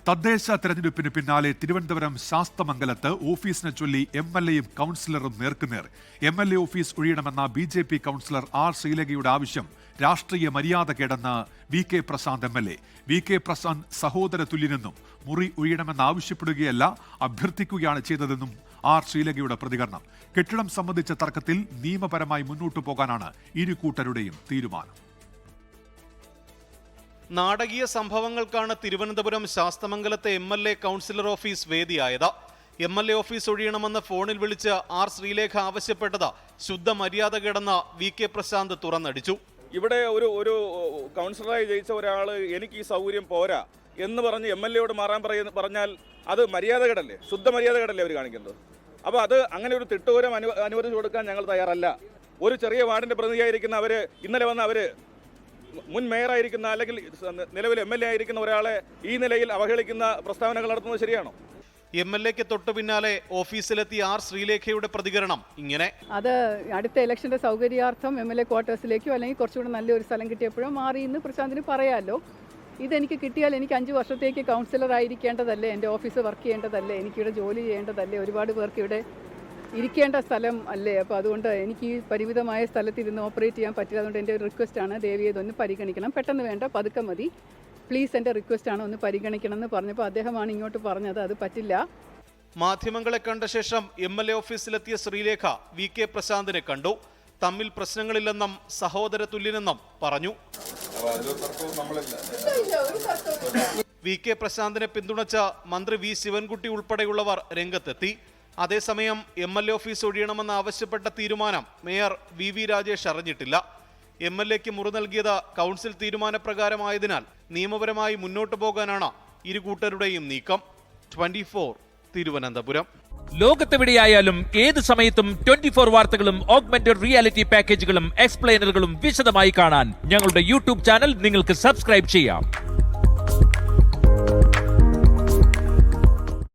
തദ്ദേശ തെരഞ്ഞെടുപ്പിന് പിന്നാലെ തിരുവനന്തപുരം ശാസ്തമംഗലത്ത് ഓഫീസിനെ ചൊല്ലി എംഎൽഎയും കൌൺസിലറും നേർക്കുനേർ. എംഎൽഎ ഓഫീസ് ഒഴിയണമെന്ന ബിജെപി കൌൺസിലർ ആർ ശ്രീലേഖയുടെ ആവശ്യം രാഷ്ട്രീയ മര്യാദകേടെന്ന് V K Prashanth MLA. V K Prashanth സഹോദര തുല്യനെന്നും മുറി ഒഴിയണമെന്ന് ആവശ്യപ്പെടുകയല്ല അഭ്യർത്ഥിക്കുകയാണ് ചെയ്തതെന്നും ആർ ശ്രീലേഖയുടെ പ്രതികരണം. കെട്ടിടം സംബന്ധിച്ച തർക്കത്തിൽ നിയമപരമായി മുന്നോട്ടു പോകാനാണ് ഇരു കൂട്ടരുടെയും തീരുമാനം. നാടകീയ സംഭവങ്ങൾക്കാണ് തിരുവനന്തപുരം ശാസ്തമംഗലത്തെ എംഎൽഎ കൌൺസിലർ ഓഫീസ് വേദിയായത്. എംഎൽഎ ഓഫീസ് ഒഴിയണമെന്ന് ഫോണിൽ വിളിച്ച് ആർ ശ്രീലേഖ ആവശ്യപ്പെട്ടത് ശുദ്ധ മര്യാദകേടെന്ന് വി കെ പ്രശാന്ത് തുറന്നടിച്ചു. ഇവിടെ ഒരു കൗൺസിലറായി ജയിച്ച ഒരാൾ എനിക്ക് ഈ സൗകര്യം പോരാ എന്ന് പറഞ്ഞ് എംഎൽഎയോട് മാറാൻ പറഞ്ഞാൽ അത് മര്യാദകേടല്ലേ, ശുദ്ധ മര്യാദകേടല്ലേ അവർ കാണിക്കുന്നത്. അപ്പോൾ അത് അങ്ങനെ ഒരു തിട്ടൂരം അനുവദിച്ചു കൊടുക്കാൻ ഞങ്ങൾ തയ്യാറല്ല. ഒരു ചെറിയ വാർഡിന്റെ പ്രതിനിധിയായിരിക്കുന്ന അവർ ഇന്നലെ വന്ന് അവർ മുൻ മേയറായിരിക്കുന്ന അല്ലെങ്കിൽ നിലവിൽ എംഎൽഎ ആയിരിക്കുന്ന ഒരാളെ ഈ നിലയിൽ അവഹേളിക്കുന്ന പ്രസ്താവനകൾ നടത്തുന്നത് ശരിയാണോ? എംഎൽഎക്ക് തൊട്ടു പിന്നാലെ ഓഫീസിലെത്തിയ ആർ ശ്രീലേഖയുടെ പ്രതികരണം ഇങ്ങനെ: അത് അടുത്ത ഇലക്ഷന്റെ സൗകര്യാർത്ഥം എംഎൽഎ ക്വാർട്ടേഴ്സിലേക്കോ അല്ലെങ്കിൽ കുറച്ചുകൂടെ നല്ലൊരു സ്ഥലം കിട്ടിയപ്പോഴോ മാറി എന്ന് പ്രശാന്തിന് പറയാമല്ലോ. ഇതെനിക്ക് കിട്ടിയാൽ എനിക്ക് 5 വർഷത്തേക്ക് കൗൺസിലർ ആയിരിക്കേണ്ടതല്ലേ, എൻ്റെ ഓഫീസ് വർക്ക് ചെയ്യേണ്ടതല്ലേ, എനിക്കിവിടെ ജോലി ചെയ്യേണ്ടതല്ലേ, ഒരുപാട് പേർക്ക് ഇവിടെ ഇരിക്കേണ്ട സ്ഥലം അല്ലേ. അപ്പോൾ അതുകൊണ്ട് എനിക്ക് ഈ പരിമിതമായ സ്ഥലത്തിരുന്ന് ഓപ്പറേറ്റ് ചെയ്യാൻ പറ്റില്ല. അതുകൊണ്ട് എൻ്റെ ഒരു റിക്വസ്റ്റാണ്, ദയവ് ചെയ്തൊന്ന് പരിഗണിക്കണം, പെട്ടെന്ന് വേണ്ട, പതുക്കെ മതി, പ്ലീസ് എൻ്റെ റിക്വസ്റ്റാണ്, ഒന്ന് പരിഗണിക്കണം എന്ന് പറഞ്ഞപ്പോൾ അദ്ദേഹമാണ് ഇങ്ങോട്ട് പറഞ്ഞത് അത് പറ്റില്ല. മാധ്യമങ്ങളെ കണ്ട ശേഷം എംഎൽഎ ഓഫീസിലെത്തിയ ശ്രീലേഖ വി കെ പ്രശാന്തിനെ കണ്ടു. തമ്മിൽ പ്രശ്നങ്ങളില്ലെന്നും സഹോദര തുല്യനെന്നും പറഞ്ഞു. വി കെ പ്രശാന്തിനെ പിന്തുണച്ച മന്ത്രി വി ശിവൻകുട്ടി ഉൾപ്പെടെയുള്ളവർ രംഗത്തെത്തി. അതേസമയം എംഎൽഎ ഓഫീസ് ഒഴിയണമെന്ന് ആവശ്യപ്പെട്ട തീരുമാനം മേയർ വി വി രാജേഷ് അറിഞ്ഞിട്ടില്ല. എംഎൽഎക്ക് മുറി നൽകിയത് കൗൺസിൽ തീരുമാനപ്രകാരമായതിനാൽ നിയമപരമായി മുന്നോട്ടു പോകാനാണ് ഇരു കൂട്ടരുടെയും നീക്കം. 24 തിരുവനന്തപുരം. ലോകത്തെവിടെയായാലും ഏത് സമയത്തും 24 വാർത്തകളും ഓഗ്മെന്റഡ് റിയാലിറ്റി പാക്കേജുകളും എക്സ്പ്ലെയിനറുകളും വിശദമായി കാണാൻ ഞങ്ങളുടെ യൂട്യൂബ് ചാനൽ നിങ്ങൾക്ക് സബ്സ്ക്രൈബ് ചെയ്യാം.